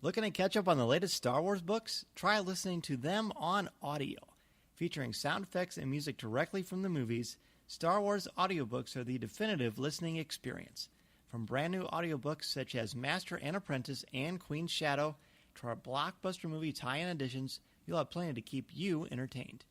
Looking to catch up on the latest Star Wars books? Try listening to them on audio. Featuring sound effects and music directly from the movies, Star Wars audiobooks are the definitive listening experience. From brand new audiobooks such as Master and Apprentice and Queen's Shadow to our blockbuster movie tie-in editions, you'll have plenty to keep you entertained.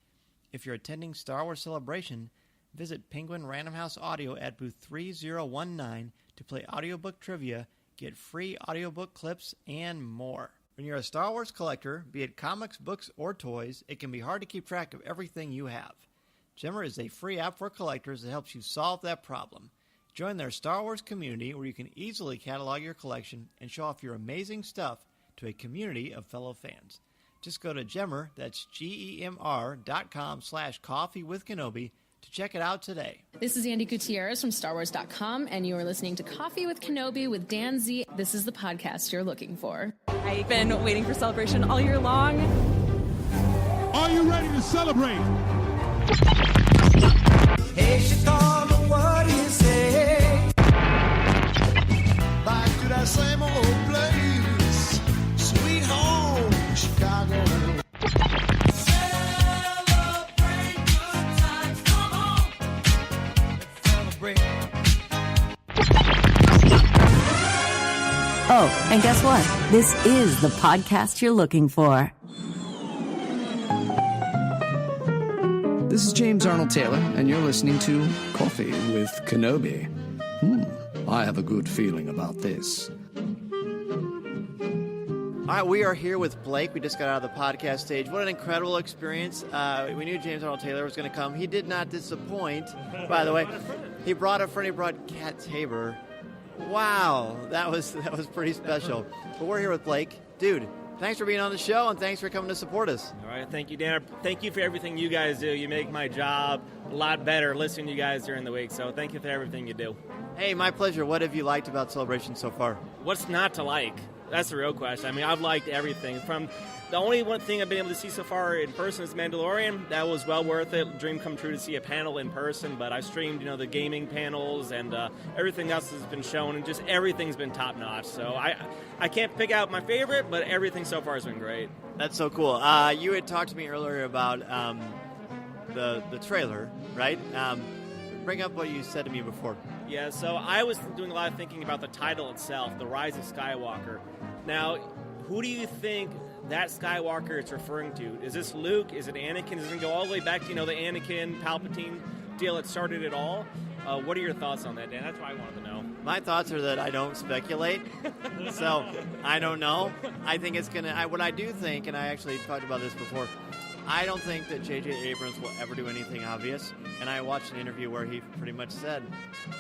If you're attending Star Wars Celebration, visit Penguin Random House Audio at booth 3019 to play audiobook trivia, get free audiobook clips, and more. When you're a Star Wars collector, be it comics, books, or toys, it can be hard to keep track of everything you have. Gemmer is a free app for collectors that helps you solve that problem. Join their Star Wars community where you can easily catalog your collection and show off your amazing stuff to a community of fellow fans. Just go to Gemmer, that's GEMR.com/coffeewithkenobi to check it out today. This is Andy Gutierrez from StarWars.com, and you are listening to Coffee with Kenobi with Dan Z. This is the podcast you're looking for. I've been waiting for Celebration all year long. Are you ready to celebrate? Hey, Chicago, what do you say? Back to that same old place, sweet home, Chicago. Celebrate good times, come on. Let's celebrate. Oh, and guess what? This is the podcast you're looking for. This is James Arnold Taylor, and you're listening to Coffee with Kenobi. I have a good feeling about this. All right, we are here with Blake. We just got out of the podcast stage. What an incredible experience. We knew James Arnold Taylor was going to come. He did not disappoint, by the way. He brought a friend. He brought Kat Tabor. Wow, that was pretty special. But we're here with Blake. Dude, thanks for being on the show, and thanks for coming to support us. All right, thank you, Dan. Thank you for everything you guys do. You make my job a lot better listening to you guys during the week, so thank you for everything you do. Hey, my pleasure. What have you liked about Celebration so far? What's not to like? That's the real question. I mean, I've liked everything. From the only one thing I've been able to see so far in person is Mandalorian. That was well worth it. Dream come true to see a panel in person, but I streamed, the gaming panels and everything else has been shown, and just everything's been top notch. So I can't pick out my favorite, but everything so far has been great. That's so cool. You had talked to me earlier about the trailer, right? Bring up what you said to me before. Yeah, so I was doing a lot of thinking about the title itself, The Rise of Skywalker. Now, who do you think that Skywalker is referring to? Is this Luke? Is it Anakin? Does it go all the way back to, the Anakin, Palpatine deal that started it all? What are your thoughts on that, Dan? That's what I wanted to know. My thoughts are that I don't speculate, so I don't know. I think it's going to... What I do think, and I actually talked about this before, I don't think that J.J. Abrams will ever do anything obvious, and I watched an interview where he pretty much said,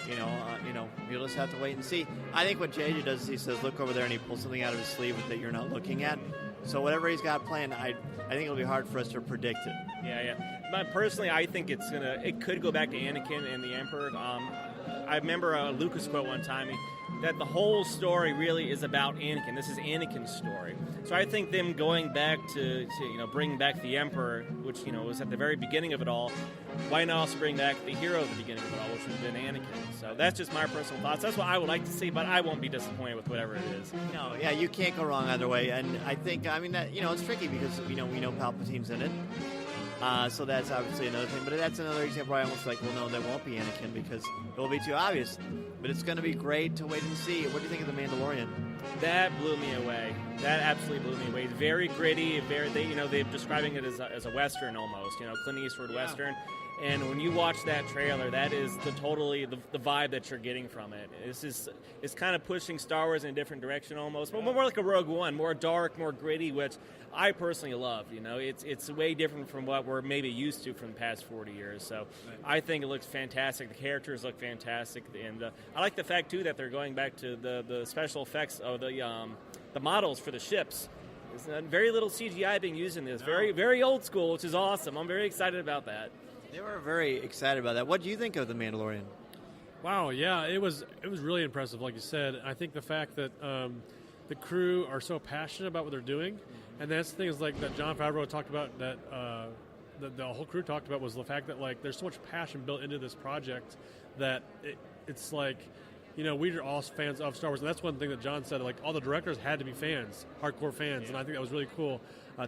you'll just have to wait and see. I think what J.J. does is he says, look over there, and he pulls something out of his sleeve that you're not looking at. So whatever he's got planned, I think it'll be hard for us to predict it. Yeah. But personally, I think it could go back to Anakin and the Emperor. I remember a Lucas quote one time that the whole story really is about Anakin. This is Anakin's story. So I think them going back to bring back the Emperor, which was at the very beginning of it all. Why not also bring back the hero at the beginning of it all, which would have been Anakin? So that's just my personal thoughts. That's what I would like to see, but I won't be disappointed with whatever it is. No, yeah, you can't go wrong either way. And I think, that it's tricky because we know Palpatine's in it. So that's obviously another thing. But that's another example where I almost like, well, no, there won't be Anakin because it will be too obvious. But it's going to be great to wait and see. What do you think of The Mandalorian? That blew me away. That absolutely blew me away. Very gritty. They're describing it as a Western almost. Clint Eastwood Western. And when you watch that trailer, that is the vibe that you're getting from it. It's kind of pushing Star Wars in a different direction almost, but more like a Rogue One, more dark, more gritty, which I personally love. It's way different from what we're maybe used to from the past 40 years. So I think it looks fantastic. The characters look fantastic, and I like the fact too that they're going back to the special effects of the models for the ships. There's very little CGI being used in this. Very, very old school, which is awesome. I'm very excited about that. They were very excited about that. What do you think of The Mandalorian? Wow, yeah, it was really impressive, like you said. I think the fact that the crew are so passionate about what they're doing, and that's the thing is like that Jon Favreau talked about, that the whole crew talked about, was the fact that there's so much passion built into this project that it's like we are all fans of Star Wars, and that's one thing that John said. Like, all the directors had to be fans, hardcore fans, and I think that was really cool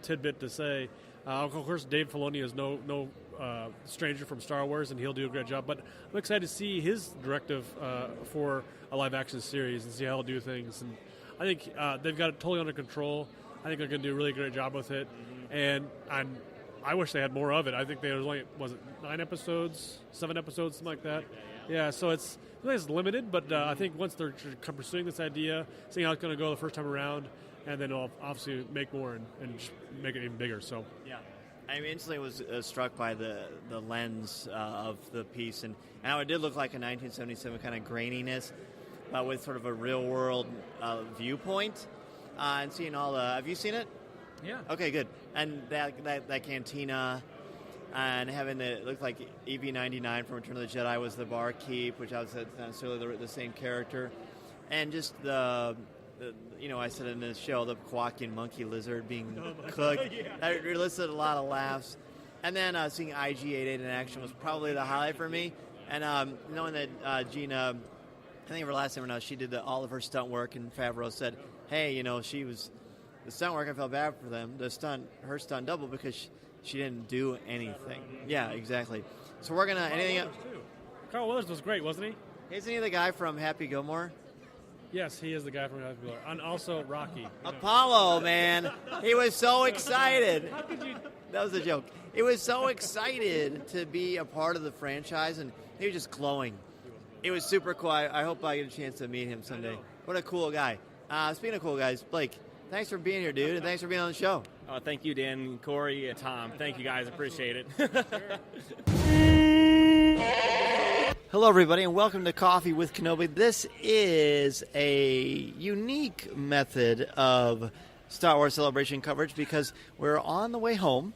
tidbit to say. Of course, Dave Filoni is no stranger from Star Wars, and he'll do a great job. But I'm excited to see his directive for a live-action series and see how he'll do things. And I think they've got it totally under control. I think they're going to do a really great job with it. And I wish they had more of it. I think there was only, 9 episodes, 7 episodes, something like that. Yeah, so it's limited, but I think once they're pursuing this idea, seeing how it's going to go the first time around, and then they'll obviously make more and just make it even bigger. So yeah, I instantly was struck by the lens of the piece and how it did look like a 1977 kind of graininess, but with sort of a real world viewpoint. And seeing all the, have you seen it? Yeah. Okay, good. And that cantina. And having it look like EV-99 from Return of the Jedi was the barkeep, which I was not necessarily the same character, and just the I said in this show, the quacking monkey lizard being cooked. Yeah. That elicited a lot of laughs. And then seeing IG-88 in action was probably the highlight for me. And knowing that Gina, I think of her last name or not, she did all of her stunt work, and Favreau said, hey, she was the stunt work. I felt bad for them. Her stunt double because she didn't do anything. Yeah, exactly. So we're gonna anything else? Carl Weathers was great, wasn't he? Isn't he the guy from Happy Gilmore? Yes, he is the guy from Happy Gilmore, and also Rocky. Apollo, man, he was so excited. That was a joke. He was so excited to be a part of the franchise, and he was just glowing. It was super cool. I hope I get a chance to meet him someday. What a cool guy. Speaking of cool guys, Blake, thanks for being here, dude, and thanks for being on the show. Thank you, Dan, Corey, and Tom. Thank you, guys. Appreciate it. Hello, everybody, and welcome to Coffee with Kenobi. This is a unique method of Star Wars Celebration coverage because we're on the way home,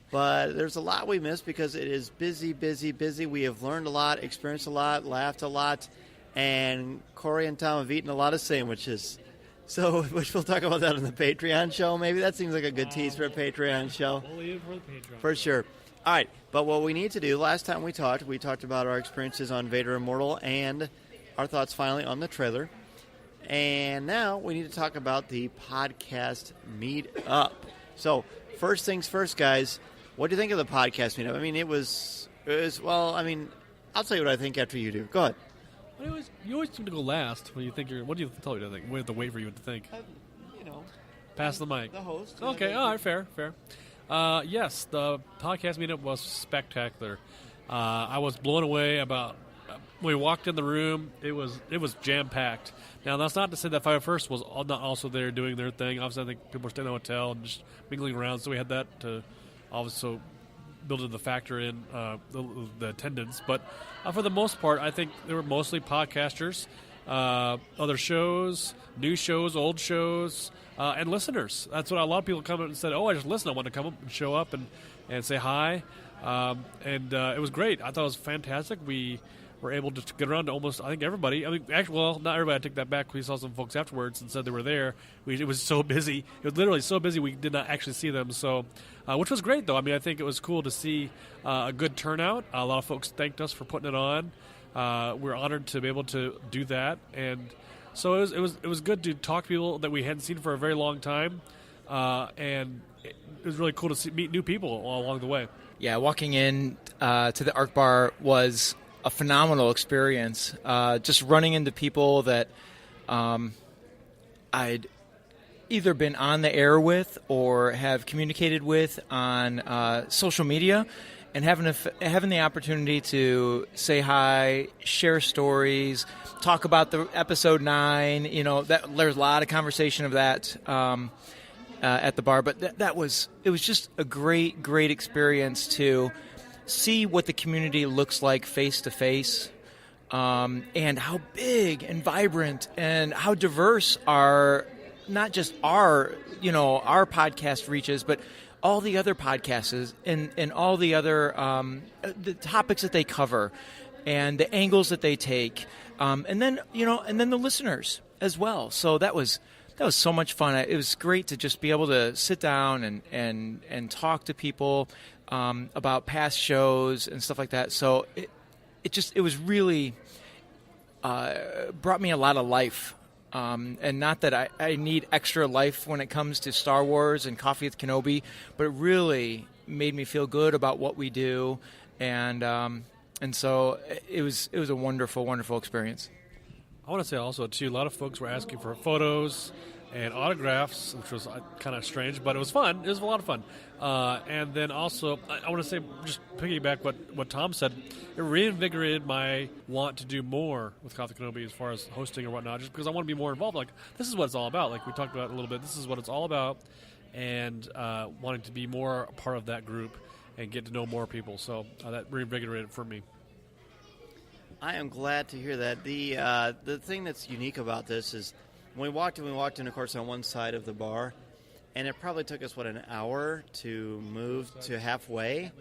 but there's a lot we missed because it is busy, busy, busy. We have learned a lot, experienced a lot, laughed a lot, and Corey and Tom have eaten a lot of sandwiches. So, which we'll talk about that on the Patreon show, maybe. That seems like a good tease for a Patreon show. We'll leave it for the Patreon. For sure. All right, but what we need to do, last time we talked about our experiences on Vader Immortal and our thoughts finally on the trailer. And now we need to talk about the podcast meetup. So, first things first, guys, what do you think of the podcast meetup? I mean, it was I'll tell you what I think after you do. Go ahead. You always seem to go last when you think what do you tell you to think? We have to wait for you to think. Pass the mic. The host. Okay, all right, fair. Yes, the podcast meetup was spectacular. I was blown away about when we walked in the room. It was jam-packed. Now, that's not to say that Fire First was not also there doing their thing. Obviously, I think people were staying in the hotel and just mingling around, so we had that to also build in the factor in the attendance. But for the most part, I think they were mostly podcasters, other shows, new shows, old shows, and listeners. That's what a lot of people come up and said, I just listen. I want to come up and show up and say hi. And it was great. I thought it was fantastic. We were able to get around to almost, I think, everybody. I mean, actually, well, not everybody. I take that back. We saw some folks afterwards and said they were there. It was so busy. It was literally so busy we did not actually see them. So, which was great, though. I mean, I think it was cool to see a good turnout. A lot of folks thanked us for putting it on. We're honored to be able to do that. And so it was good to talk to people that we hadn't seen for a very long time. And it was really cool to meet new people all along the way. Yeah, walking in to the Arc Bar was a phenomenal experience. Just running into people that I'd either been on the air with or have communicated with on social media, and having the opportunity to say hi, share stories, talk about the episode 9. There's a lot of conversation of that at the bar, but it was just a great experience to see what the community looks like face to face, and how big and vibrant and how diverse not just our podcast reaches, but all the other podcasts and all the other the topics that they cover and the angles that they take, and then the listeners as well. So that was so much fun. It was great to just be able to sit down and talk to people about past shows and stuff like that. So it was really brought me a lot of life. And not that I need extra life when it comes to Star Wars and Coffee with Kenobi, but it really made me feel good about what we do, and so it was a wonderful, wonderful experience. I want to say also, too, a lot of folks were asking for photos and autographs, which was kind of strange, but it was fun. It was a lot of fun. And then also, I want to say, just piggyback what Tom said, it reinvigorated my want to do more with Coffee Kenobi as far as hosting or whatnot, just because I want to be more involved. Like, this is what it's all about. Like we talked about a little bit, this is what it's all about, and wanting to be more a part of that group and get to know more people. So that reinvigorated for me. I am glad to hear that. The thing that's unique about this is when we walked in, of course, on one side of the bar, and it probably took us, an hour to move to halfway,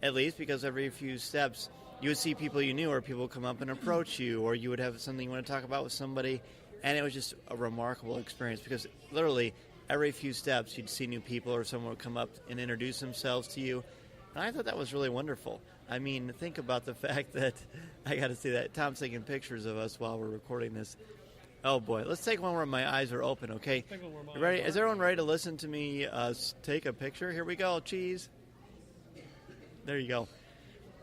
at least, because every few steps you would see people you knew, or people would come up and approach you, or you would have something you want to talk about with somebody, and it was just a remarkable experience because literally every few steps you'd see new people or someone would come up and introduce themselves to you, and I thought that was really wonderful. I mean, think about the fact that I got to see that Tom's taking pictures of us while we're recording this. Oh boy, let's take one where my eyes are open. Okay, you ready? Is everyone ready to listen to me take a picture? Here we go. Cheese. There you go.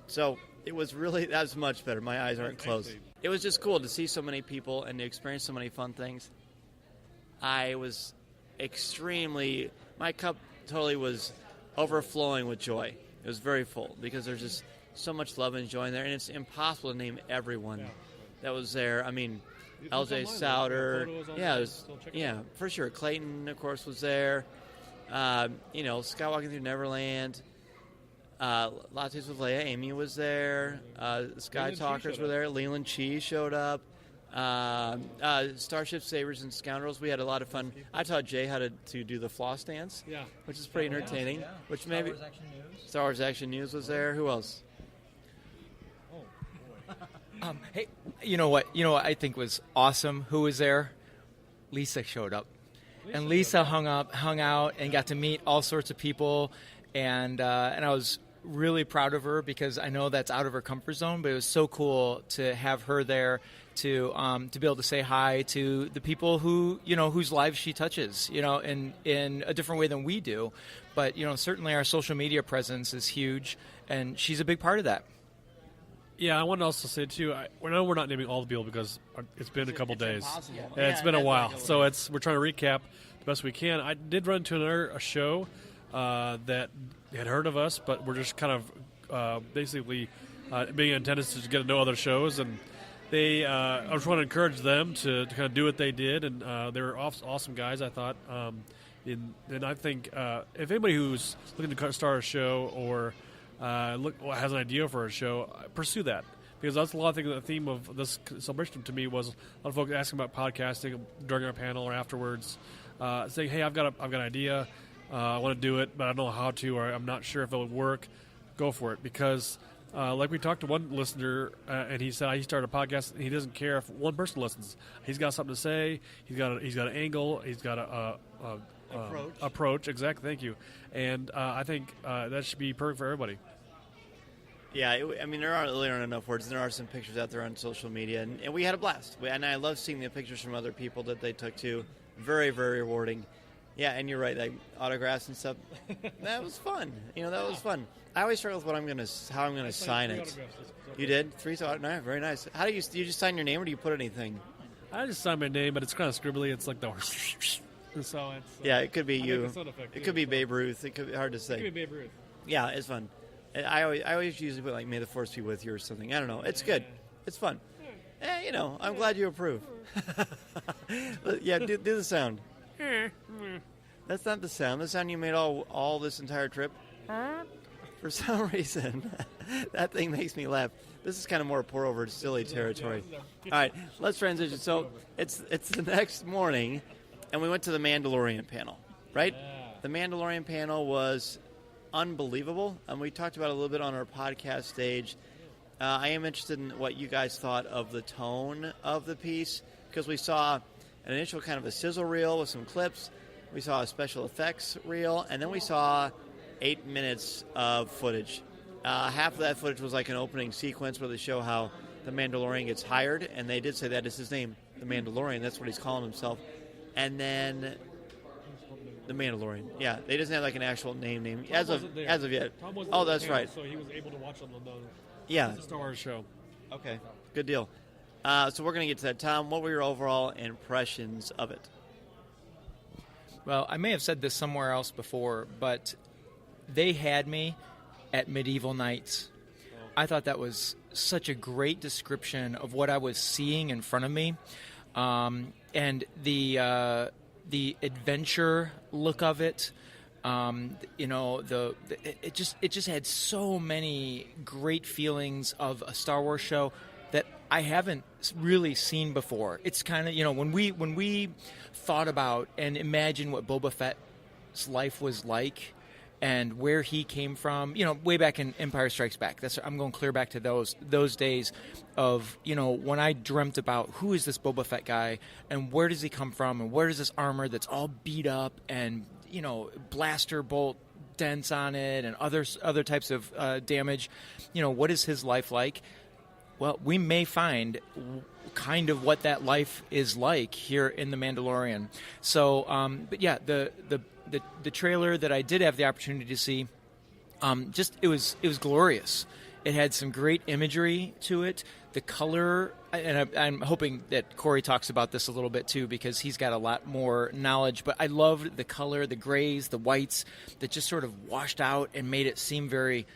So it was that's much better. My eyes aren't closed. It was just cool to see so many people and to experience so many fun things. I was my cup totally was overflowing with joy. It was very full because there's just so much love and joy in there, and it's impossible to name everyone that was there. I mean, LJ Souter, for sure. Clayton, of course, was there. Skywalking Through Neverland. Lattes with Leia. Amy was there. Sky Talkers were there. Leland Cheese showed up. Starship Sabers and Scoundrels. We had a lot of fun. I taught Jay how to do the floss dance, which is pretty entertaining. Yeah. Which maybe Star Wars Action News was there. Who else? Hey, you know what I think was awesome? Who was there? Lisa showed up. And Lisa hung out, and got to meet all sorts of people. And I was really proud of her because I know that's out of her comfort zone, but it was so cool to have her there to be able to say hi to the people who, whose lives she touches, in a different way than we do. But, certainly our social media presence is huge, and she's a big part of that. Yeah, I want to also say, too, we're not naming all the people because it's been a couple days. Yeah, it's been a while. So we're trying to recap the best we can. I did run into a show that had heard of us, but we're just kind of basically being in attendance to get to know other shows. And I just want to encourage them to kind of do what they did. And they were awesome guys, I thought. And I think if anybody who's looking to start a show or has an idea for a show, pursue that, because that's a lot of things. The theme of this celebration to me was a lot of folks asking about podcasting during our panel or afterwards, saying, "Hey, I've got an idea. I want to do it, but I don't know how to, or I'm not sure if it would work." Go for it, because like we talked to one listener, and he said he started a podcast. And he doesn't care if one person listens. He's got something to say. He's got an angle. He's got a approach. Exactly. Thank you. And I think that should be perfect for everybody. Yeah, there aren't enough words. There are some pictures out there on social media, and we had a blast. And I love seeing the pictures from other people that they took too. Very, very rewarding. Yeah, and you're right, like autographs and stuff. That was fun. That was fun. I always struggle with how I'm gonna sign it. You did 3 no, very nice. How do you just sign your name, or do you put anything? I just sign my name, but it's kind of scribbly. It's like the. So it's, it could be you. It could be Babe Ruth. It could be hard to say. It could be Babe Ruth. Yeah, it's fun. I always usually put like "May the Force be with you" or something. I don't know. It's good. It's fun. I'm glad you approve. Yeah, do the sound. That's not the sound. The sound you made all this entire trip. For some reason, that thing makes me laugh. This is kind of more pour over silly territory. All right, let's transition. So it's the next morning, and we went to the Mandalorian panel, right? The Mandalorian panel was unbelievable, and we talked about it a little bit on our podcast stage. I am interested in what you guys thought of the tone of the piece, because we saw an initial kind of a sizzle reel with some clips. We saw a special effects reel, and then we saw 8 minutes of footage. Half of that footage was like an opening sequence where they show how the Mandalorian gets hired, and they did say that is his name, the Mandalorian. That's what he's calling himself. And then the Mandalorian. Yeah, they doesn't have like an actual name as of yet. Oh, that's right. So he was able to watch on the Star Wars show. Okay, good deal. So we're going to get to that. Tom, what were your overall impressions of it? Well, I may have said this somewhere else before, but they had me at medieval knights. I thought that was such a great description of what I was seeing in front of me, and the adventure look of it. It just had so many great feelings of a Star Wars show that I haven't really seen before. It's kind of, when we thought about and imagined what Boba Fett's life was like and where he came from, way back in Empire Strikes Back. I'm going clear back to those days of, when I dreamt about who is this Boba Fett guy and where does he come from and where is this armor that's all beat up and, blaster bolt dents on it and other types of damage. What is his life like? Well, we may find kind of what that life is like here in The Mandalorian. So, but yeah, the trailer that I did have the opportunity to see, it was glorious. It had some great imagery to it. The color, and I'm hoping that Cory talks about this a little bit too because he's got a lot more knowledge. But I loved the color, the grays, the whites that just sort of washed out and made it seem very,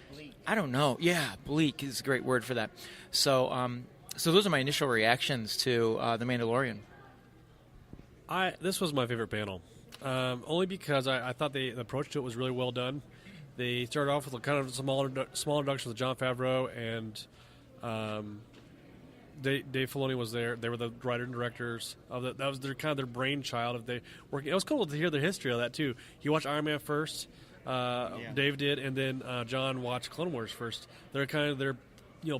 I don't know. Yeah, bleak is a great word for that. So, so those are my initial reactions to The Mandalorian. This was my favorite panel, only because I thought the approach to it was really well done. They started off with a kind of small introduction with Jon Favreau, and Dave Filoni was there. They were the writer and directors of that. That was their brainchild of they working. It was cool to hear the history of that too. He watched Iron Man first. Dave did, and then John watched Clone Wars first. They're kind of their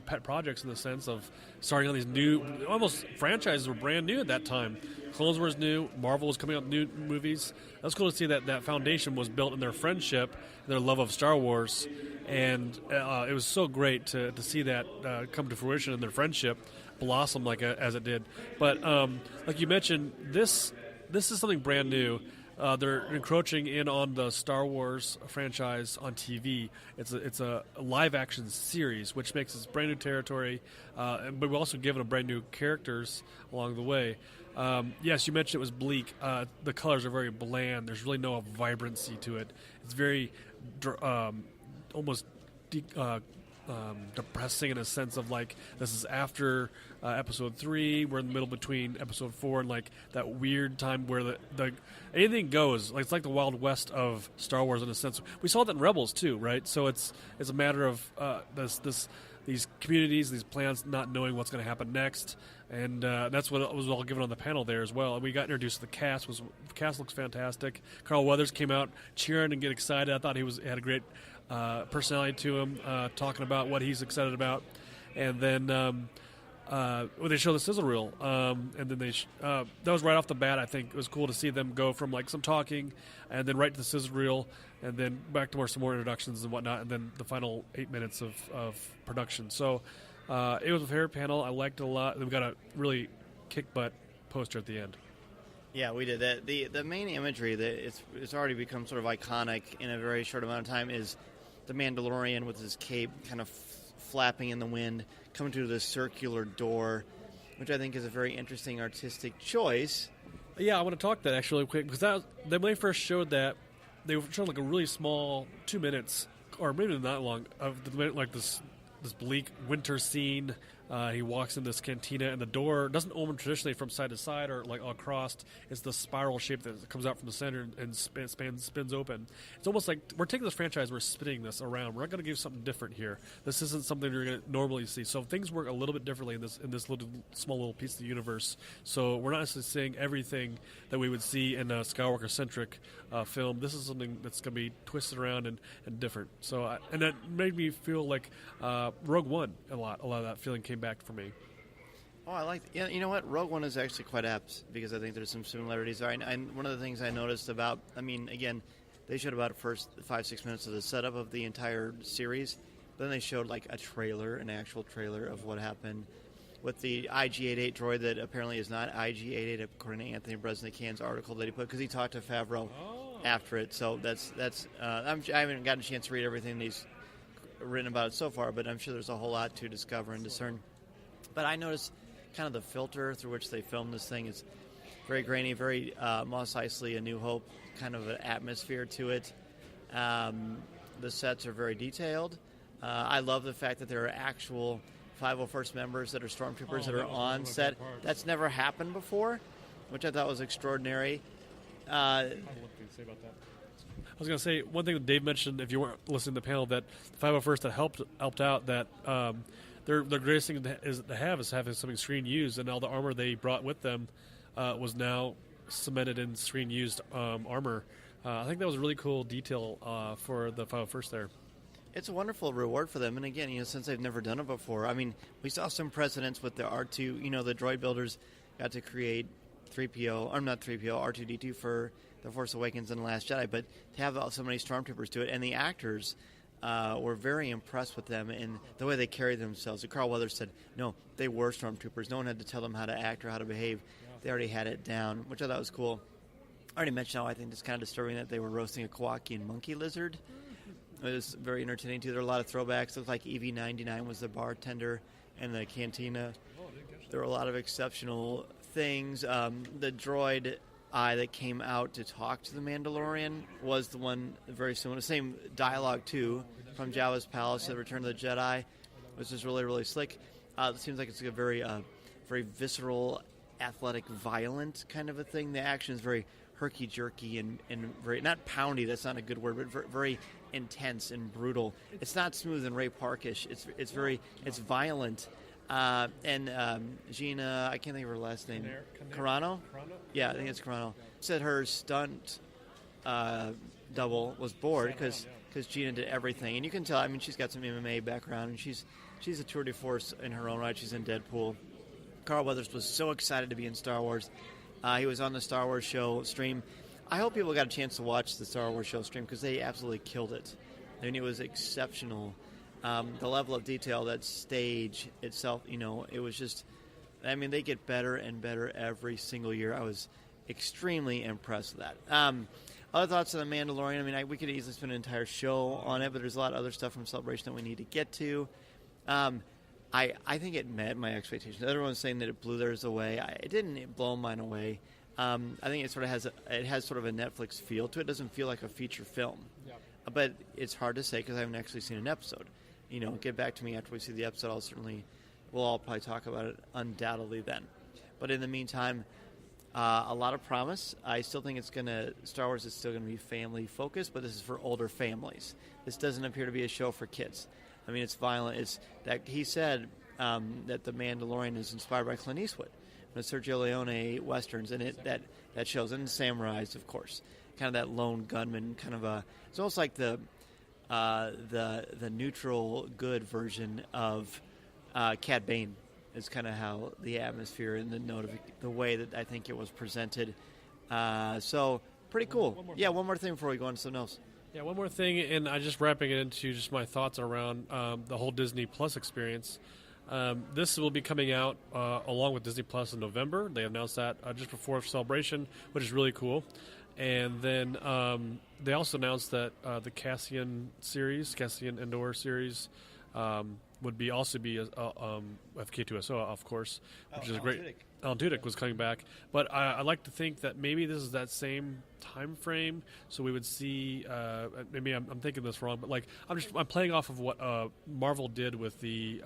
pet projects in the sense of starting on these new, almost franchises were brand new at that time. Clone Wars new, Marvel was coming out with new movies. That was cool to see that foundation was built in their friendship, their love of Star Wars, and it was so great to see that come to fruition in their friendship blossom as it did. But like you mentioned, this is something brand new. They're encroaching in on the Star Wars franchise on TV. It's a live-action series, which makes it brand new territory, but we're also given a brand new characters along the way. Yes, you mentioned it was bleak. The colors are very bland. There's really no vibrancy to it. It's very almost depressing in a sense of like this is after episode 3. We're in the middle between episode 4 and like that weird time where the anything goes. Like it's like the Wild West of Star Wars in a sense. We saw that in Rebels too, right? So it's a matter of these communities, these plans, not knowing what's going to happen next, and that's what was all given on the panel there as well. And we got introduced to the cast. The cast looks fantastic. Carl Weathers came out cheering and get excited. I thought he had a great personality to him, talking about what he's excited about. And then when they showed the sizzle reel, and then that was right off the bat. I think it was cool to see them go from like some talking, and then right to the sizzle reel, and then back to some more introductions and whatnot, and then the final 8 minutes of production. So it was a favorite panel. I liked it a lot. We got a really kick butt poster at the end. Yeah, we did that. The main imagery that it's already become sort of iconic in a very short amount of time is the Mandalorian with his cape kind of flapping in the wind, coming to this circular door, which I think is a very interesting artistic choice. Yeah, I want to talk that actually real quick, because when they first showed that, they showed like a really small 2 minutes, or maybe not long, of like this bleak winter scene. He walks in this cantina, and the door doesn't open traditionally from side to side or like across. It's the spiral shape that comes out from the center and spins open. It's almost like we're taking this franchise, we're spinning this around. We're not going to give something different here. This isn't something you're going to normally see. So things work a little bit differently in this small little piece of the universe. So we're not necessarily seeing everything that we would see in a Skywalker-centric film. This is something that's going to be twisted around and different. So and that made me feel like Rogue One a lot. A lot of that feeling came back for me. Oh, I like that. You know what? Rogue One is actually quite apt because I think there's some similarities there. And one of the things I noticed about, again, they showed about the first 5-6 minutes of the setup of the entire series. Then they showed like an actual trailer of what happened. with the IG-88 droid that apparently is not IG-88 according to Anthony Bresnikan's article that he put, because he talked to Favreau after it. So that's I haven't gotten a chance to read everything he's written about it so far, but I'm sure there's a whole lot to discover and discern. But I noticed kind of the filter through which they filmed this thing is very grainy, very Mos Eisley, A New Hope kind of an atmosphere to it. The sets are very detailed. I love the fact that there are actual 501st members that are stormtroopers that are on set. That's never happened before, which I thought was extraordinary. I was going to say, one thing that Dave mentioned, if you weren't listening to the panel, that the 501st that helped out, that their greatest thing to have is having something screen-used, and all the armor they brought with them was now cemented in screen-used armor. I think that was a really cool detail for the 501st there. It's a wonderful reward for them, and again, since they've never done it before. I mean, we saw some precedents with the R2. The droid builders got to create R2-D2 for The Force Awakens and The Last Jedi, but to have so many stormtroopers do it, and the actors were very impressed with them and the way they carried themselves. And Carl Weathers said, no, they were stormtroopers. No one had to tell them how to act or how to behave. They already had it down, which I thought was cool. I already mentioned how I think it's kind of disturbing that they were roasting a Kowakian monkey lizard. It was very entertaining, too. There are a lot of throwbacks. It looked like EV-99 was the bartender and the cantina. There were a lot of exceptional things. The droid eye that came out to talk to the Mandalorian was the one very similar. Same dialogue, too, from Jabba's palace to Return of the Jedi, which is really, really slick. It seems like it's a very visceral, athletic, violent kind of a thing. The action is very herky-jerky and very, not poundy, that's not a good word, but very intense and brutal. It's not smooth and Ray Parkish. It's violent. And Gina, I can't think of her last name. Carano? Yeah, I think it's Carano. Said her stunt double was bored because Gina did everything. And you can tell, I mean, she's got some MMA background, and she's a tour de force in her own right. She's in Deadpool. Carl Weathers was so excited to be in Star Wars. He was on the Star Wars show stream. I hope people got a chance to watch the Star Wars show stream because they absolutely killed it. I mean, it was exceptional. The level of detail, that stage itself, it was just, I mean, they get better and better every single year. I was extremely impressed with that. Other thoughts on The Mandalorian? I mean, we could easily spend an entire show on it, but there's a lot of other stuff from Celebration that we need to get to. I think it met my expectations. Everyone's saying that it blew theirs away. It didn't blow mine away. I think it sort of has a Netflix feel to it. It doesn't feel like a feature film. Yeah. But it's hard to say because I haven't actually seen an episode. Get back to me after we see the episode. We'll all probably talk about it undoubtedly then. But in the meantime, a lot of promise. I still think Star Wars is still going to be family focused, but this is for older families. This doesn't appear to be a show for kids. I mean, it's violent. It's that he said that The Mandalorian is inspired by Clint Eastwood, the Sergio Leone westerns, and that shows, and samurais, of course, kind of that lone gunman kind of it's almost like the neutral good version of Cad Bane is kind of how the atmosphere and the way that I think it was presented. So pretty cool. One more thing before we go on to something else. Yeah, one more thing, and I just wrapping it into just my thoughts around the whole Disney Plus experience. This will be coming out along with Disney Plus in November. They announced that just before Celebration, which is really cool. And then they also announced that the Cassian Andor series would also be FK2SO, of course, which is great. Alan Tudyk was coming back, but I like to think that maybe this is that same time frame, so we would see. Maybe I'm thinking this wrong, but I'm playing off of what Marvel did with the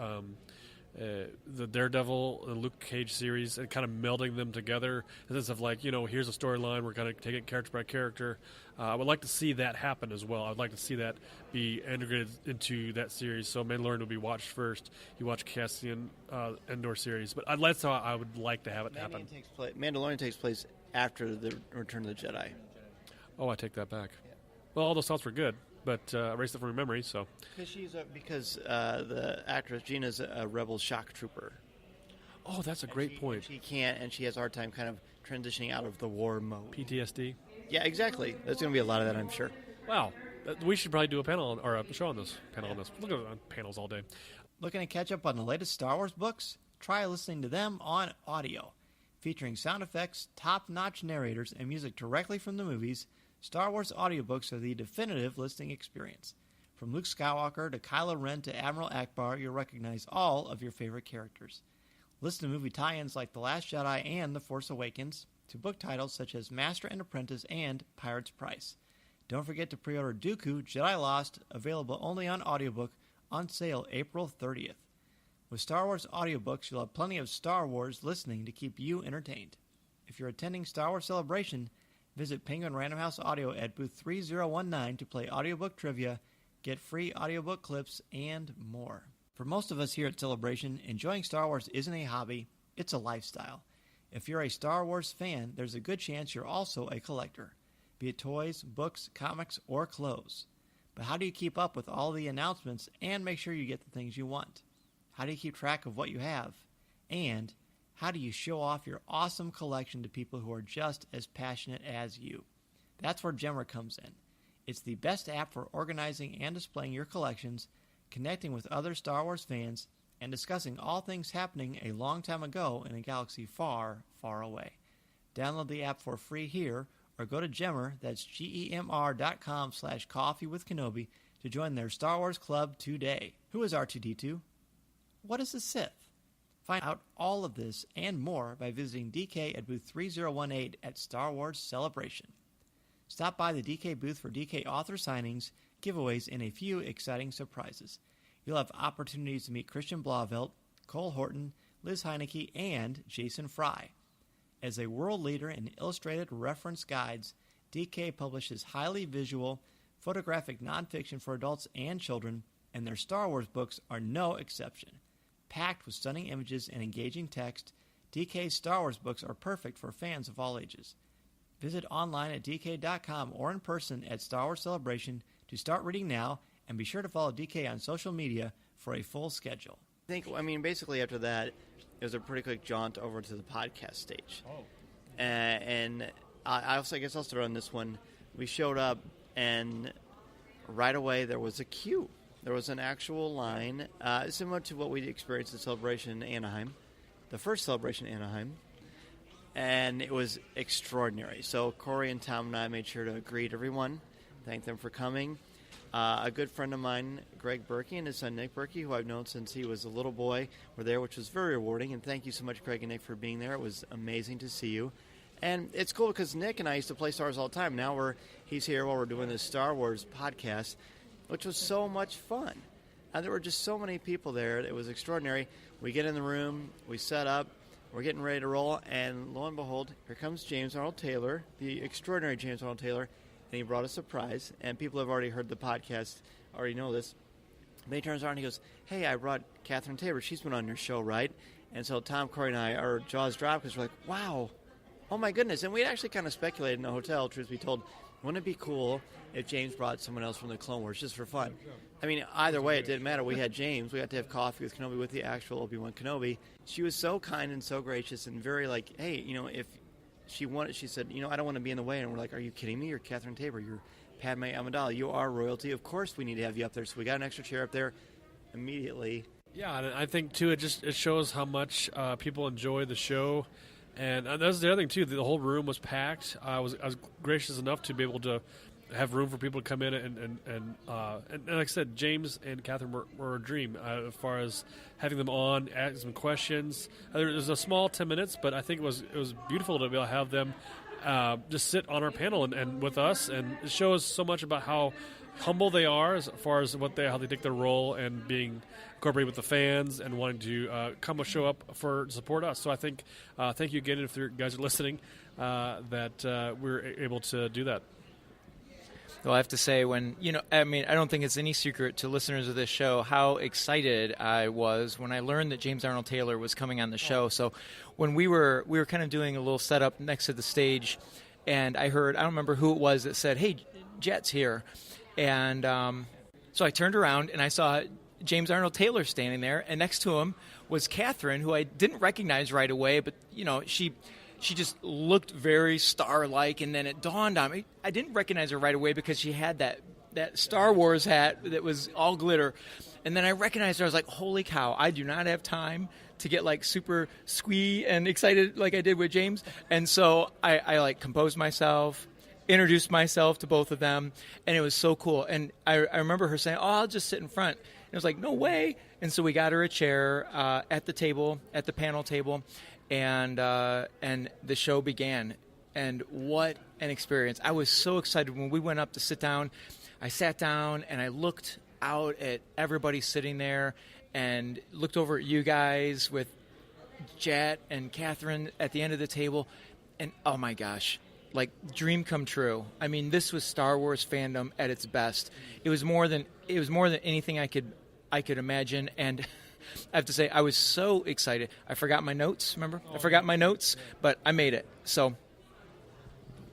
Daredevil and Luke Cage series and kind of melding them together in the sense of here's a storyline, we're kind of taking it character by character. I would like to see that happen as well. I would like to see that be integrated into that series. So Mandalorian will be watched first. You watch Cassian Andor series, but that's how I would like to have it happen. Mandalorian takes place after the Return of the Jedi. Oh, I take that back. Yeah. Well, all those thoughts were good, but I erased it from my memory. So because the actress Gina's a rebel shock trooper. Oh, that's a great point. She can't, and she has a hard time kind of transitioning out of the war mode. PTSD. Yeah, exactly. There's going to be a lot of that, I'm sure. Wow. We should probably do a panel or a show on this. Look at panels all day. Looking to catch up on the latest Star Wars books? try listening to them on audio. Featuring sound effects, top-notch narrators, and music directly from the movies, Star Wars audiobooks are the definitive listening experience. From Luke Skywalker to Kylo Ren to Admiral Akbar, you'll recognize all of your favorite characters. Listen to movie tie-ins like The Last Jedi and The Force Awakens, to book titles such as Master and Apprentice and Pirate's Price. Don't forget to pre-order Dooku, Jedi Lost, available only on audiobook, on sale April 30th. With Star Wars audiobooks, you'll have plenty of Star Wars listening to keep you entertained. If you're attending Star Wars Celebration, visit Penguin Random House Audio at booth 3019 to play audiobook trivia, get free audiobook clips, and more. For most of us here at Celebration, enjoying Star Wars isn't a hobby, it's a lifestyle. If you're a Star Wars fan, there's a good chance you're also a collector, be it toys, books, comics, or clothes. But how do you keep up with all the announcements and make sure you get the things you want? How do you keep track of what you have? And how do you show off your awesome collection to people who are just as passionate as you? That's where Gemmer comes in. It's the best app for organizing and displaying your collections, connecting with other Star Wars fans, and discussing all things happening a long time ago in a galaxy far, far away. Download the app for free here, or go to Gemmer, that's GEMR.com/coffeewithkenobi, to join their Star Wars Club today. Who is R2-D2? What is a Sith? Find out all of this and more by visiting DK at booth 3018 at Star Wars Celebration. Stop by the DK booth for DK author signings, giveaways, and a few exciting surprises. You'll have opportunities to meet Christian Blauvelt, Cole Horton, Liz Heineke, and Jason Fry. As a world leader in illustrated reference guides, DK publishes highly visual, photographic nonfiction for adults and children, and their Star Wars books are no exception. Packed with stunning images and engaging text, DK's Star Wars books are perfect for fans of all ages. Visit online at DK.com or in person at Star Wars Celebration to start reading now, and be sure to follow DK on social media for a full schedule. Basically after that, it was a pretty quick jaunt over to the podcast stage. And I guess I'll start on this one. We showed up, and right away there was a queue. There was an actual line, similar to what we experienced at Celebration Anaheim, the first Celebration Anaheim, and it was extraordinary. So Cory and Tom and I made sure to greet everyone, thank them for coming. A good friend of mine, Greg Berkey, and his son Nick Berkey, who I've known since he was a little boy, were there, which was very rewarding. And thank you so much, Greg and Nick, for being there. It was amazing to see you. And it's cool because Nick and I used to play Star Wars all the time. Now he's here while we're doing this Star Wars podcast, which was so much fun. And there were just so many people there. It was extraordinary. We get in the room, we set up, we're getting ready to roll, and lo and behold, here comes James Arnold Taylor, the extraordinary James Arnold Taylor, and he brought a surprise. And people have already heard the podcast, already know this. And he turns around and he goes, "Hey, I brought Catherine Tabor. She's been on your show, right?" And so Tom, Cory, and I, our jaws dropped because we're like, wow, oh my goodness. And we actually kind of speculated in the hotel, truth be told, wouldn't it be cool if James brought someone else from the Clone Wars just for fun? Either way, it didn't matter. We had James. We got to have coffee with Kenobi, with the actual Obi-Wan Kenobi. She was so kind and so gracious and very like, hey, if she wanted, she said, I don't want to be in the way. And we're like, are you kidding me? You're Catherine Tabor. You're Padme Amidala. You are royalty. Of course we need to have you up there. So we got an extra chair up there immediately. Yeah, and I think, too, it shows how much people enjoy the show. And that's the other thing, too. The whole room was packed. I was gracious enough to be able to have room for people to come in and like I said, James and Catherine were a dream as far as having them on, asking some questions. There was a small 10 minutes, but I think it was beautiful to be able to have them just sit on our panel and with us, and it shows so much about how humble they are as far as how they take their role and being incorporated with the fans and wanting to show up for support us. So I think thank you again if you guys are listening that we're able to do that. Well, I have to say, I don't think it's any secret to listeners of this show how excited I was when I learned that James Arnold Taylor was coming on the show. So when we were kind of doing a little setup next to the stage, and I don't remember who it was that said, "Hey, Jet's here." And so I turned around and I saw James Arnold Taylor standing there, and next to him was Catherine, who I didn't recognize right away, but she just looked very star-like, and then it dawned on me. I didn't recognize her right away because she had that that Star Wars hat that was all glitter. And then I recognized her. I was like, holy cow, I do not have time to get like super squee and excited like I did with James. And so I like composed myself, introduced myself to both of them, and it was so cool. And I remember her saying, I'll just sit in front. And I was like, no way. And so we got her a chair at the table, at the panel table, and the show began. And what an experience. I was so excited when we went up to sit down. I sat down and I looked out at everybody sitting there and looked over at you guys with Jet and Catherine at the end of the table. And oh my gosh, like dream come true. I mean, this was Star Wars fandom at its best. It was more than anything I could imagine. And I have to say, I was so excited. I forgot my notes, remember? I forgot my notes, but I made it. So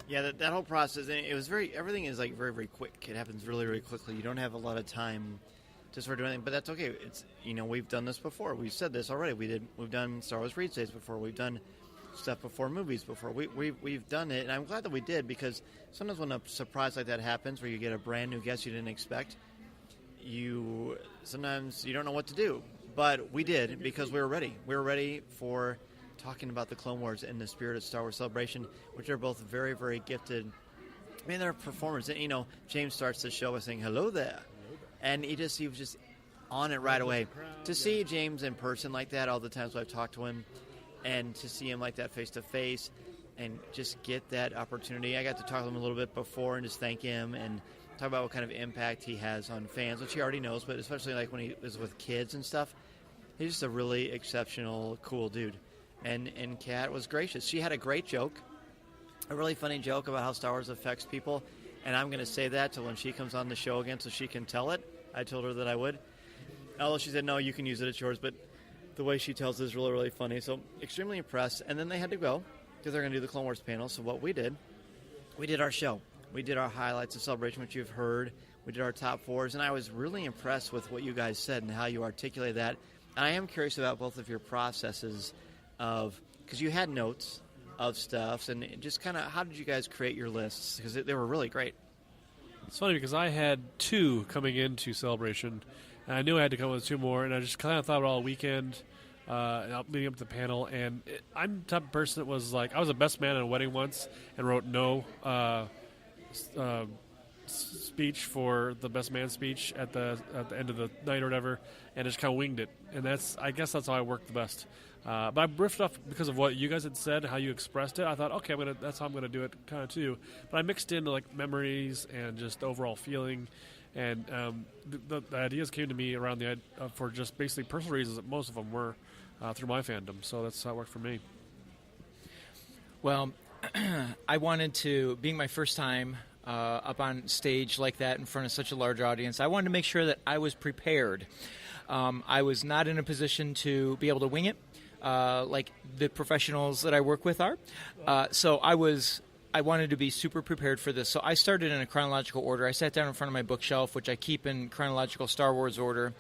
yeah, that whole process, it was everything is like very, very quick. It happens really, really quickly. You don't have a lot of time to sort of do anything, but that's okay. It's, we've done this before. We've said this already. We've done Star Wars Read Days before. We've done stuff before movies before. We've done it, and I'm glad that we did, because sometimes when a surprise like that happens where you get a brand new guest you didn't expect, sometimes you don't know what to do. But we did, because we were ready. We were ready for talking about the Clone Wars in the spirit of Star Wars Celebration, which are both very, very gifted. I mean, they're performers. And, James starts the show by saying, hello there. And he was just on it right away. To see James in person like that, all the times I've talked to him, and to see him like that face-to-face, and just get that opportunity. I got to talk to him a little bit before and just thank him and talk about what kind of impact he has on fans, which he already knows, but especially like when he was with kids and stuff. He's just a really exceptional, cool dude. And Kat was gracious. She had a great joke, a really funny joke about how Star Wars affects people. And I'm going to say that till when she comes on the show again so she can tell it. I told her that I would. Although she said, no, you can use it, it's yours. But the way she tells it is really, really funny. So extremely impressed. And then they had to go because they're going to do the Clone Wars panel. So what we did our show. We did our highlights of Celebration, which you've heard. We did our top fours. And I was really impressed with what you guys said and how you articulated that. And I am curious about both of your processes because you had notes of stuff, and just kind of how did you guys create your lists? Because they were really great. It's funny because I had 2 coming into Celebration, and I knew I had to come up with 2 more, and I just kind of thought about all weekend leading up to the panel. And I'm the type of person that was like, I was a best man at a wedding once and wrote no speech for the best man speech at the end of the night or whatever, and just kind of winged it. And I guess that's how I work the best. But I riffed off because of what you guys had said, how you expressed it. I thought, okay, that's how I'm going to do it kind of too. But I mixed in like memories and just the overall feeling. And the ideas came to me around for just basically personal reasons that most of them were through my fandom. So that's how it worked for me. Well, I wanted to, being my first time up on stage like that in front of such a large audience, I wanted to make sure that I was prepared. I was not in a position to be able to wing it. Like the professionals that I work with are. So I wanted to be super prepared for this. So I started in a chronological order. I sat down in front of my bookshelf, which I keep in chronological Star Wars order,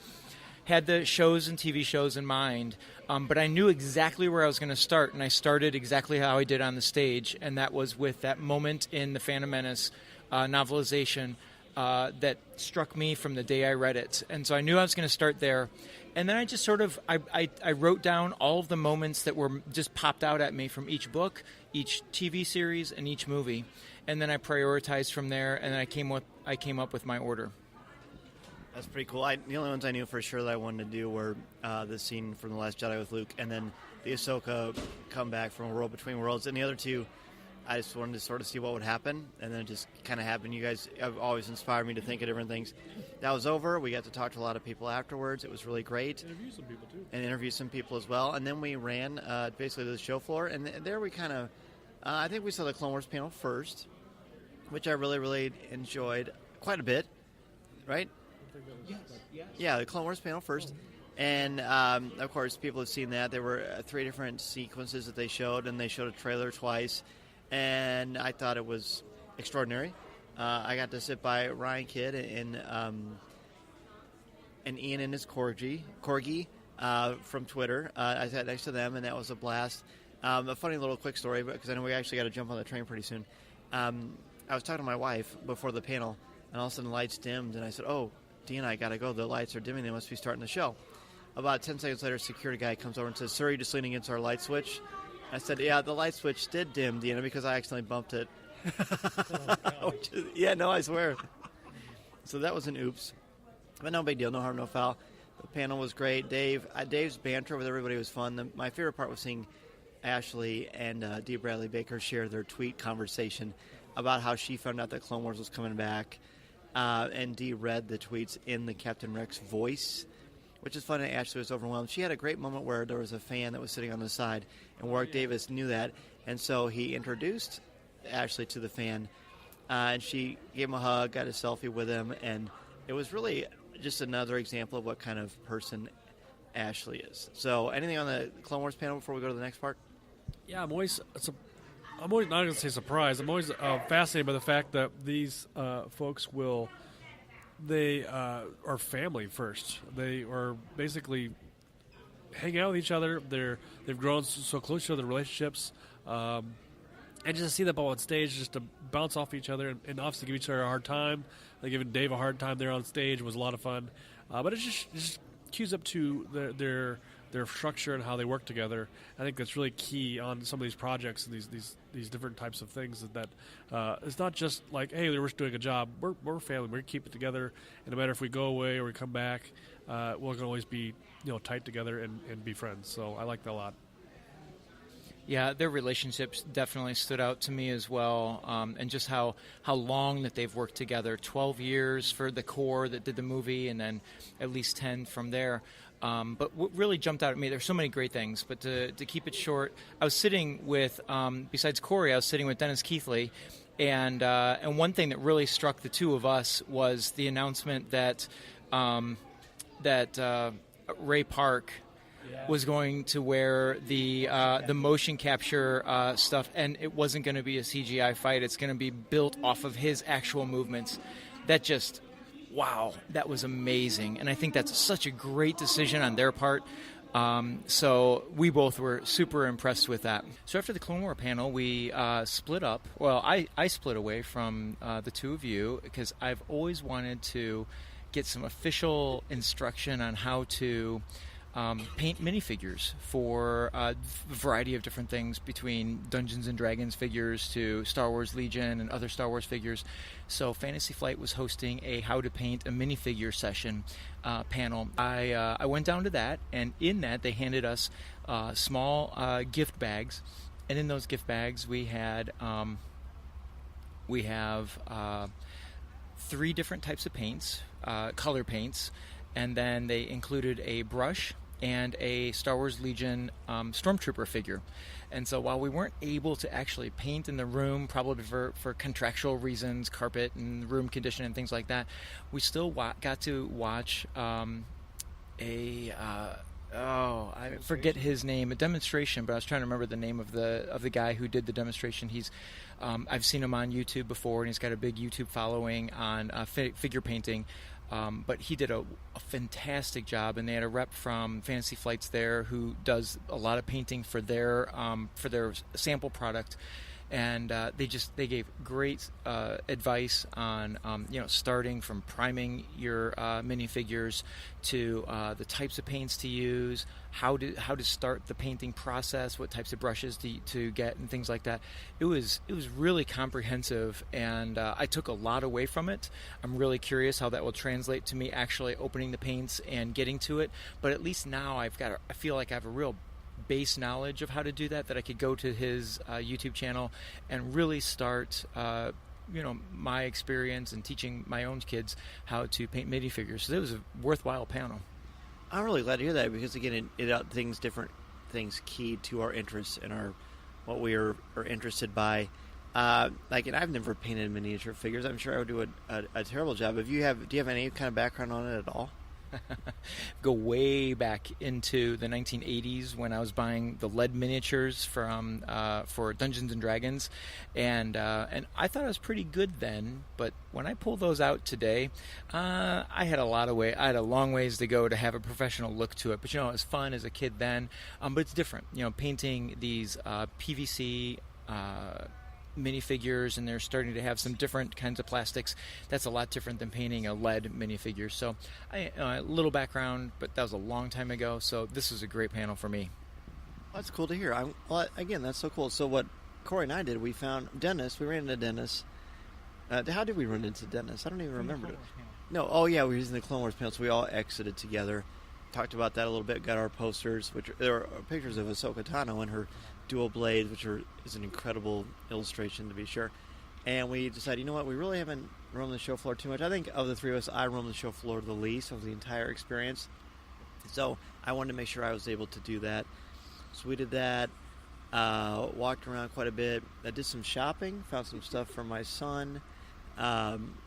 had the shows and TV shows in mind, but I knew exactly where I was going to start, and I started exactly how I did on the stage, and that was with that moment in the Phantom Menace novelization that struck me from the day I read it. And so I knew I was going to start there. And then I just sort of, I wrote down all of the moments that were just popped out at me from each book, each TV series, and each movie. And then I prioritized from there, and then I came up with my order. That's pretty cool. The only ones I knew for sure that I wanted to do were the scene from The Last Jedi with Luke, and then the Ahsoka comeback from A World Between Worlds. And the other two, I just wanted to sort of see what would happen, and then it just kind of happened. You guys have always inspired me to think of different things. That was over. We got to talk to a lot of people afterwards. It was really great. Interview some people, too. And interview some people as well. And then we ran basically to the show floor, and there we kind of, I think we saw the Clone Wars panel first, which I really, really enjoyed quite a bit, right? Yes. Yeah, the Clone Wars panel first. And, of course, people have seen that. There were 3 different sequences that they showed, and they showed a trailer twice. And I thought it was extraordinary. I got to sit by Ryan Kidd and Ian and his corgi from Twitter. I sat next to them, and that was a blast. A funny little quick story, because I know we actually got to jump on the train pretty soon. I was talking to my wife before the panel, and all of a sudden the lights dimmed, and I said, "Oh, Dee and I got to go. The lights are dimming. They must be starting the show." About 10 seconds later, a security guy comes over and says, "Sir, are you just leaning against our light switch?" I said, "Yeah, the light switch did dim, Deanna, because I accidentally bumped it." Yeah, no, I swear. So that was an oops. But no big deal, no harm, no foul. The panel was great. Dave's banter with everybody was fun. My favorite part was seeing Ashley and Dee Bradley Baker share their tweet conversation about how she found out that Clone Wars was coming back. And Dee read the tweets in the Captain Rex voice, which is fun, and Ashley was overwhelmed. She had a great moment where there was a fan that was sitting on the side, and Warwick Davis knew that, and so he introduced Ashley to the fan, and she gave him a hug, got a selfie with him, and it was really just another example of what kind of person Ashley is. So anything on the Clone Wars panel before we go to the next part? Yeah, I'm always not going to say surprised. I'm always fascinated by the fact that these folks they are family first. They are basically hang out with each other. They've grown so close to their relationships, and just to see them all on stage, just to bounce off each other and obviously give each other a hard time. Like giving Dave a hard time there on stage was a lot of fun. But it just cues up to their structure and how they work together. I think that's really key on some of these projects and these different types of things. That it's not just like, hey, we're just doing a job. We're family. We're keep it together. And no matter if we go away or we come back, we're going to always be tight together and be friends. So I like that a lot. Yeah, their relationships definitely stood out to me as well, and just how long that they've worked together. 12 years for the core that did the movie, and then at least 10 from there. But what really jumped out at me, there's so many great things, but to keep it short, I was sitting with, besides Cory, I was sitting with Dennis Keithley, and one thing that really struck the two of us was the announcement that Ray Park was going to wear the motion capture stuff, and it wasn't going to be a CGI fight. It's going to be built off of his actual movements. That just, wow, that was amazing. And I think that's such a great decision on their part. So we both were super impressed with that. So after the Clone War panel, we split up. Well, I split away from the two of you because I've always wanted to get some official instruction on how to paint minifigures for a variety of different things, between Dungeons and Dragons figures to Star Wars Legion and other Star Wars figures. So Fantasy Flight was hosting a How to Paint a Minifigure session panel. I went down to that, and in that they handed us small gift bags, and in those gift bags we have 3 different types of paints, color paints, and then they included a brush and a Star Wars Legion Stormtrooper figure. And so while we weren't able to actually paint in the room, probably for contractual reasons, carpet and room condition and things like that, we still got to watch I forget his name, a demonstration, but I was trying to remember the name of the guy who did the demonstration. He's I've seen him on YouTube before, and he's got a big YouTube following on figure painting. But he did a fantastic job, and they had a rep from Fantasy Flights there who does a lot of painting for their sample product, and they gave great advice on starting from priming your minifigures to the types of paints to use, how to start the painting process, what types of brushes to get, and things like that. It was really comprehensive, and I took a lot away from it. I'm really curious how that will translate to me actually opening the paints and getting to it. But at least now I feel like I have a real base knowledge of how to do that I could go to his YouTube channel and really start my experience and teaching my own kids how to paint minifigures. So it was a worthwhile panel. I'm really glad to hear that, because again, it different things key to our interests and what we are interested by. And I've never painted miniature figures. I'm sure I would do a terrible job. Do you have any kind of background on it at all? Go way back into the 1980s when I was buying the lead miniatures for Dungeons and Dragons, and I thought I was pretty good then. But when I pull those out today, I had a long ways to go to have a professional look to it. But it was fun as a kid then. But it's different. Painting these PVC minifigures, and they're starting to have some different kinds of plastics. That's a lot different than painting a lead minifigure. So a little background, but that was a long time ago, so this is a great panel for me. That's cool to hear. Again, that's so cool. So what Cory and I did, we found Dennis. We ran into Dennis. How did we run into Dennis? I don't even remember. No, oh yeah, we were using the Clone Wars panel, so we all exited together. Talked about that a little bit. Got our posters, which there are pictures of Ahsoka Tano and her dual blades, which is an incredible illustration to be sure. And we decided, you know what, we really haven't roamed the show floor too much. I think of the three of us, I roamed the show floor the least of the entire experience. So I wanted to make sure I was able to do that. So we did that. Walked around quite a bit. I did some shopping. Found some stuff for my son.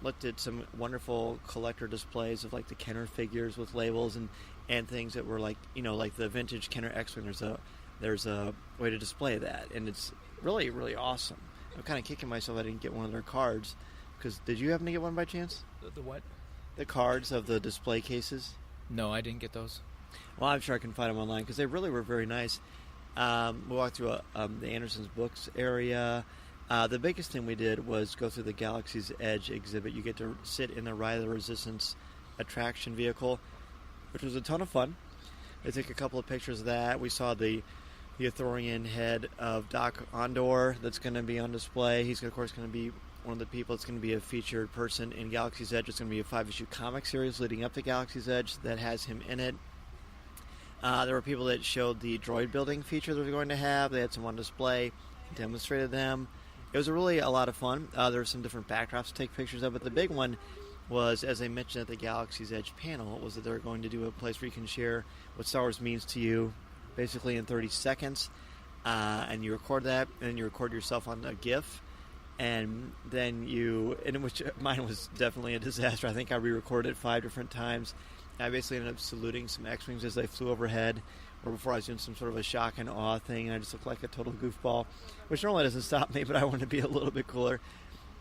Looked at some wonderful collector displays of like the Kenner figures with labels and things that were like, you know, like the vintage Kenner X-Wing. There's a way to display that, and it's really, really awesome. I'm kind of kicking myself I didn't get one of their cards, because did you happen to get one by chance? The what? The cards of the display cases. No, I didn't get those. Well, I'm sure I can find them online, because they really were very nice. We walked through the Anderson's Books area. The biggest thing we did was go through the Galaxy's Edge exhibit. You get to sit in the Ride of the Resistance attraction vehicle, which was a ton of fun. They took a couple of pictures of that. We saw the Ithorian head of Doc Ondor that's going to be on display. He's, of course, going to be one of the people that's going to be a featured person in Galaxy's Edge. It's going to be a 5-issue comic series leading up to Galaxy's Edge that has him in it. There were people that showed the droid building feature that we're going to have. They had some on display, demonstrated them. It was really a lot of fun. There were some different backdrops to take pictures of, but the big one was, as I mentioned at the Galaxy's Edge panel, was that they're going to do a place where you can share what Star Wars means to you, basically in 30 seconds, and you record that, and then you record yourself on a GIF, and then which mine was definitely a disaster. I think I re-recorded it 5 different times. I basically ended up saluting some X-Wings as they flew overhead, or before I was doing some sort of a shock and awe thing, and I just looked like a total goofball, which normally doesn't stop me, but I wanted to be a little bit cooler.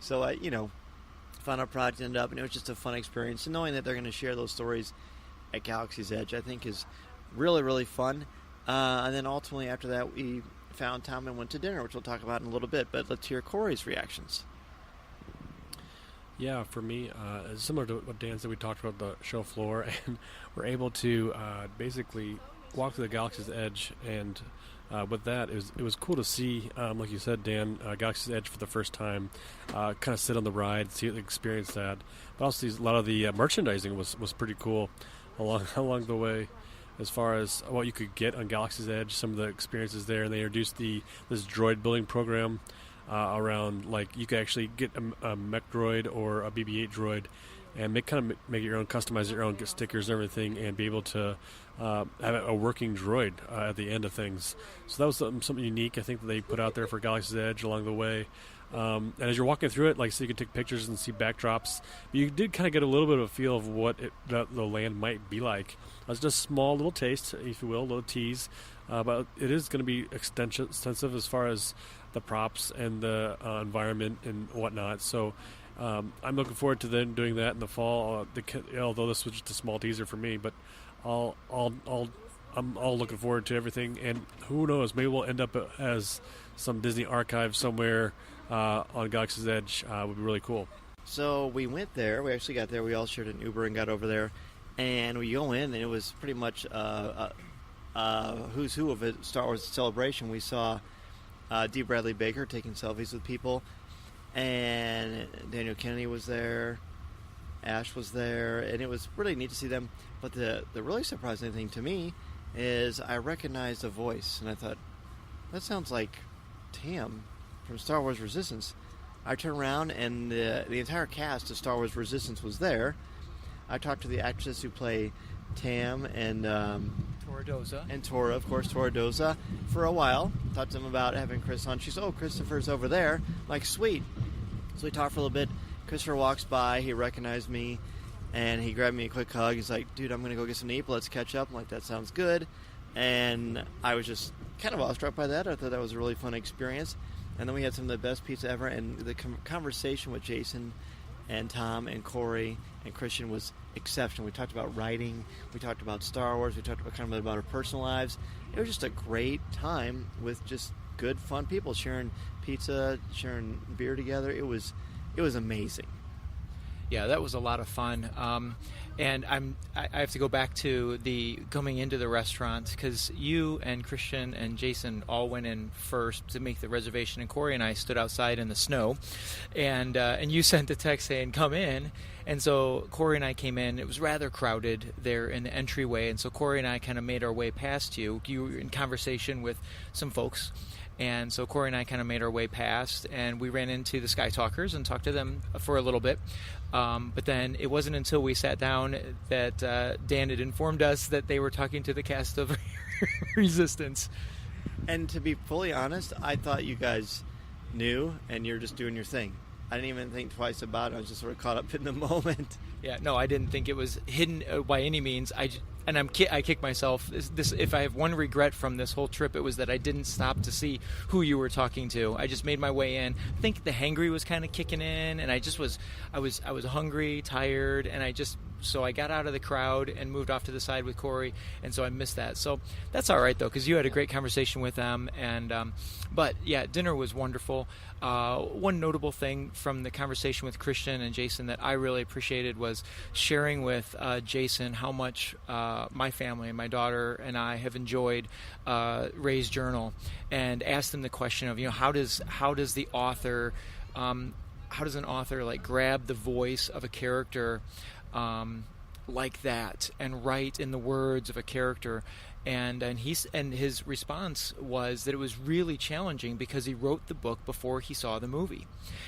So I, found our product ended up, and it was just a fun experience. And knowing that they're going to share those stories at Galaxy's Edge, I think is really, really fun. And then ultimately after that, we found Tom and went to dinner, which we'll talk about in a little bit. But let's hear Cory's reactions. Yeah, for me, similar to what Dan said, we talked about the show floor, and we're able to basically walk through the Galaxy's Edge, and with that, it was cool to see, like you said, Dan, Galaxy's Edge for the first time, kind of sit on the ride, experience that, but also a lot of the merchandising was pretty cool along the way, as far as what you could get on Galaxy's Edge, some of the experiences there, and they introduced this droid building program around, like, you could actually get a mech droid or a BB-8 droid and make it your own, customize your own, get stickers and everything, and be able to have a working droid at the end of things. So that was something unique, I think, that they put out there for Galaxy's Edge along the way. And as you're walking through it, like, so you can take pictures and see backdrops, but you did kind of get a little bit of a feel of what the land might be like. It's just a small little taste, if you will, a little tease, but it is going to be extensive as far as the props and the environment and whatnot. So I'm looking forward to then doing that in the fall. Although this was just a small teaser for me, but I'm all looking forward to everything. And who knows, maybe we'll end up as some Disney archive somewhere on Galaxy's Edge. Would be really cool. So we went there. We actually got there. We all shared an Uber and got over there. And we go in, and it was pretty much who's who of a Star Wars celebration. We saw D. Bradley Baker taking selfies with people, and Daniel Kennedy was there, Ash was there, and it was really neat to see them. But the really surprising thing to me is I recognized a voice, and I thought, that sounds like Tam from Star Wars Resistance. I turned around, and the entire cast of Star Wars Resistance was there. I talked to the actress who play Tam and Tora Doza. And Tora, of course, Tora Doza, for a while. Talked to them about having Chris on. She's, Christopher's over there. I'm like, sweet. So we talked for a little bit. Christopher walks by. He recognized me, and he grabbed me a quick hug. He's like, dude, I'm going to go get some to eat, but let's catch up. I'm like, that sounds good. And I was just kind of awestruck by that. I thought that was a really fun experience. And then we had some of the best pizza ever, and the conversation with Jason and Tom and Cory and Christian was exceptional. We talked about writing, we talked about Star Wars, we talked about our personal lives. It was just a great time with just good, fun people sharing pizza, sharing beer together. It was amazing. Yeah, that was a lot of fun. And I have to go back to the coming into the restaurant because you and Christian and Jason all went in first to make the reservation, and Cory and I stood outside in the snow, and you sent a text saying come in, and so Cory and I came in. It was rather crowded there in the entryway, and so Cory and I kind of made our way past you. You were in conversation with some folks. And so Cory and I kind of made our way past, and we ran into the Sky Talkers and talked to them for a little bit. But then it wasn't until we sat down that Dan had informed us that they were talking to the cast of Resistance. And to be fully honest, I thought you guys knew, and you're just doing your thing. I didn't even think twice about it. I was just sort of caught up in the moment. Yeah, no, I didn't think it was hidden by any means. I kick myself. If I have one regret from this whole trip, it was that I didn't stop to see who you were talking to. I just made my way in. I think the hangry was kind of kicking in, and I was hungry, tired, and so I got out of the crowd and moved off to the side with Cory, and so I missed that. So that's all right though, because you had a great conversation with them, and but yeah, dinner was wonderful. One notable thing from the conversation with Christian and Jason that I really appreciated was sharing with Jason how much my family and my daughter and I have enjoyed Ray's journal, and asked him the question of, how does the author how does an author like grab the voice of a character like that and write in the words of a character, and his response was that it was really challenging because he wrote the book before he saw the movie.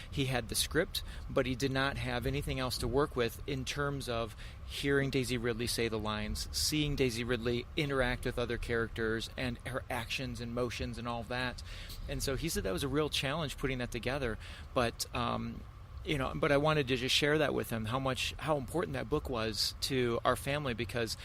He had the script, but he did not have anything else to work with in terms of hearing Daisy Ridley say the lines, seeing Daisy Ridley interact with other characters and her actions and motions and all that. And so he said that was a real challenge putting that together, but but I wanted to just share that with him, how important that book was to our family, because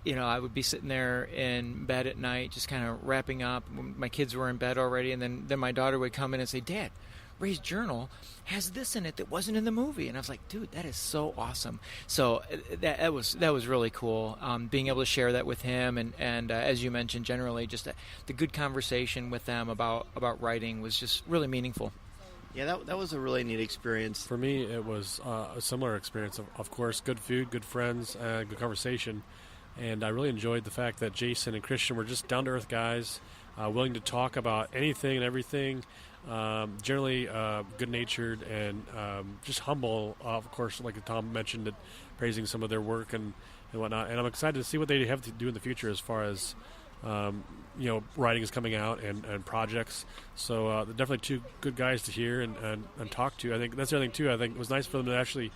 I would be sitting there in bed at night just kind of wrapping up. My kids were in bed already, and then my daughter would come in and say, "Dad, Ray's journal has this in it that wasn't in the movie," and I was like, "Dude, that is so awesome." So that was really cool, being able to share that with him, and as you mentioned, generally just the good conversation with them about writing was just really meaningful. Yeah, that was a really neat experience. For me, it was a similar experience. Of course, good food, good friends, good conversation. And I really enjoyed the fact that Jason and Christian were just down-to-earth guys, willing to talk about anything and everything, generally good-natured and just humble, of course, like Tom mentioned, that praising some of their work and whatnot. And I'm excited to see what they have to do in the future as far as writing is coming out and projects. So they're definitely two good guys to hear and talk to. I think that's the other thing too. I think it was nice for them to actually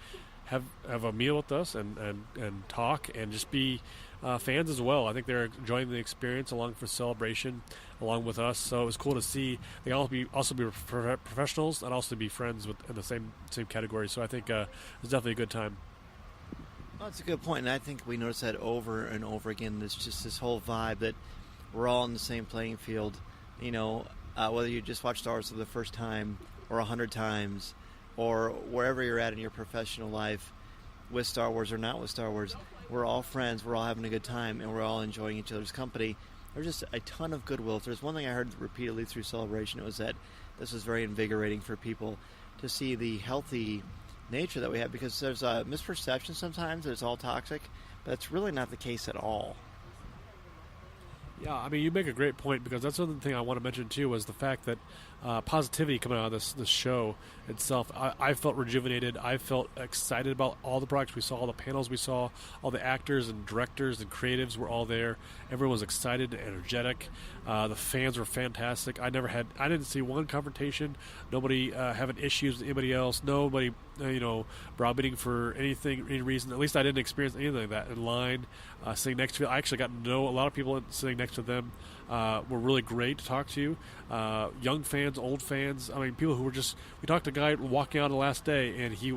have a meal with us and talk and just be fans as well. I think they're enjoying the experience along for celebration along with us. So it was cool to see they also be professionals and also be friends in the same category. So I think it was definitely a good time. Well, that's a good point, and I think we notice that over and over again. There's just this whole vibe that we're all in the same playing field. Whether you just watch Star Wars for the first time or 100 times, or wherever you're at in your professional life, with Star Wars or not with Star Wars, we're all friends, we're all having a good time, and we're all enjoying each other's company. There's just a ton of goodwill. If there's one thing I heard repeatedly through Celebration, it was that this was very invigorating for people to see the healthy nature that we have, because there's a misperception sometimes that it's all toxic, but it's really not the case at all. Yeah, I mean, you make a great point, because that's another thing I want to mention too, was the fact that positivity coming out of this show itself. I felt rejuvenated. I felt excited about all the projects we saw, all the panels we saw, all the actors and directors and creatives were all there. Everyone was excited and energetic. The fans were fantastic. I didn't see one confrontation. Nobody having issues with anybody else. Nobody, browbeating for any reason. At least I didn't experience anything like that in line. Sitting next to it, I actually got to know a lot of people sitting next to them. Were really great to talk to. Young fans, old fans. I mean, people who were we talked to a guy walking out the last day, and he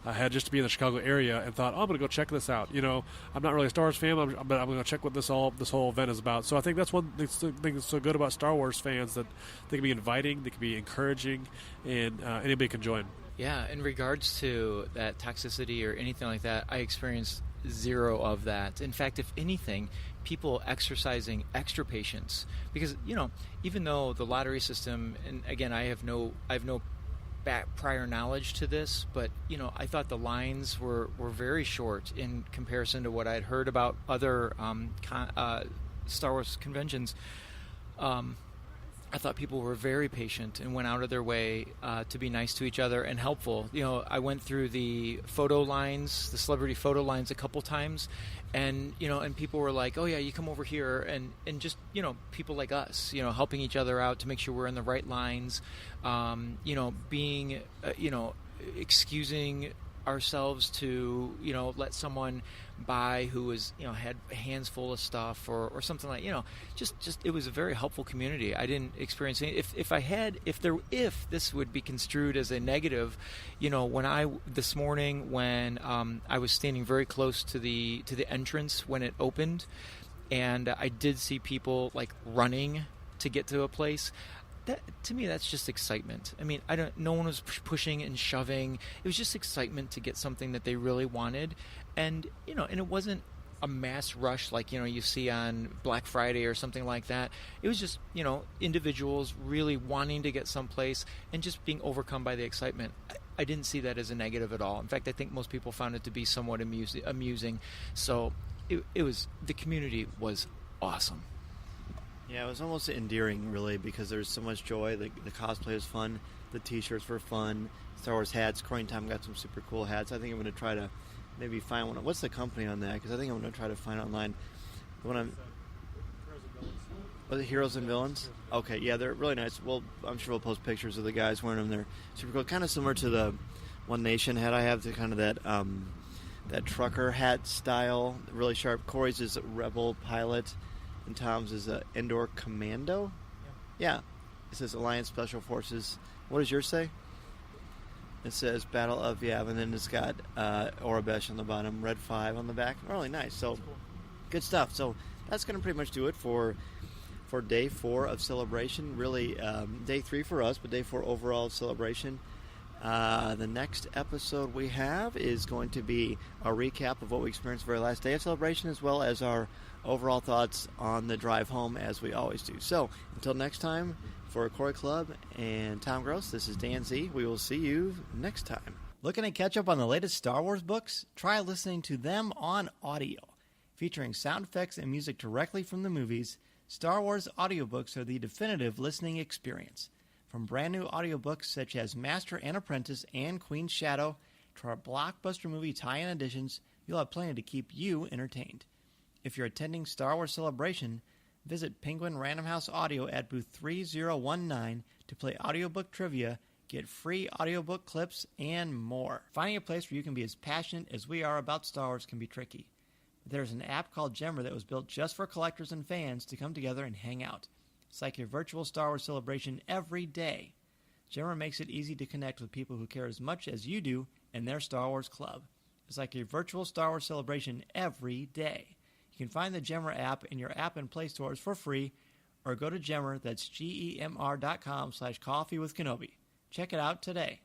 had just to be in the Chicago area and thought, I'm going to go check this out. I'm not really a Star Wars fan, but I'm going to check what this whole event is about. So I think that's one thing that's so good about Star Wars fans, that they can be inviting, they can be encouraging, and anybody can join. Yeah, in regards to that toxicity or anything like that, I experienced zero of that. In fact, if anything, people exercising extra patience because even though the lottery system, and again, I have no prior knowledge to this, but I thought the lines were very short in comparison to what I'd heard about other Star Wars conventions. I thought people were very patient and went out of their way to be nice to each other and helpful. I went through the photo lines, the celebrity photo lines a couple times, and and people were like, "Oh yeah, you come over here," and just people like us, helping each other out to make sure we're in the right lines, being excusing ourselves to let someone by who was had hands full of stuff or something like just it was a very helpful community. I didn't experience any, if this would be construed as a negative, when this morning when I was standing very close to the entrance when it opened, and I did see people like running to get to a place. That, to me, that's just excitement. I mean, no one was pushing and shoving. It was just excitement to get something that they really wanted. And, and it wasn't a mass rush like, you see on Black Friday or something like that. It was just, individuals really wanting to get someplace and just being overcome by the excitement. I didn't see that as a negative at all. In fact, I think most people found it to be somewhat amusing. So the community was awesome. Yeah, it was almost endearing, really, because there's so much joy. The cosplay was fun. The T-shirts were fun. Star Wars hats. Corey and Tom got some super cool hats. I think I'm going to try to maybe find one. What's the company on that? Because I think I'm going to try to find it online. Was it Heroes and Villains? Okay, yeah, they're really nice. Well, I'm sure we'll post pictures of the guys wearing them. They're super cool. Kind of similar to the One Nation hat I have, to kind of that trucker hat style. Really sharp. Corey's is Rebel Pilot. And Tom's is Indoor Commando? Yeah. It says Alliance Special Forces. What does yours say? It says Battle of Yavin, and then it's got Orabesh on the bottom, Red 5 on the back. Really nice. So, good stuff. So, that's going to pretty much do it for Day 4 of Celebration. Really, Day 3 for us, but Day 4 overall of Celebration. The next episode we have is going to be a recap of what we experienced the very last day of Celebration, as well as our overall thoughts on the drive home, as we always do. So, until next time, for Cory Clubb and Tom Gross, this is Dan Z. We will see you next time. Looking to catch up on the latest Star Wars books? Try listening to them on audio. Featuring sound effects and music directly from the movies, Star Wars audiobooks are the definitive listening experience. From brand new audiobooks such as Master and Apprentice and Queen's Shadow to our blockbuster movie tie-in editions, you'll have plenty to keep you entertained. If you're attending Star Wars Celebration, visit Penguin Random House Audio at booth 3019 to play audiobook trivia, get free audiobook clips, and more. Finding a place where you can be as passionate as we are about Star Wars can be tricky. But there's an app called Gemmer that was built just for collectors and fans to come together and hang out. It's like your virtual Star Wars celebration every day. Gemmer makes it easy to connect with people who care as much as you do in their Star Wars club. It's like your virtual Star Wars celebration every day. You can find the Gemmer app in your app and Play stores for free, or go to Gemmer, that's GEMR.com/coffeewithkenobi. Check it out today.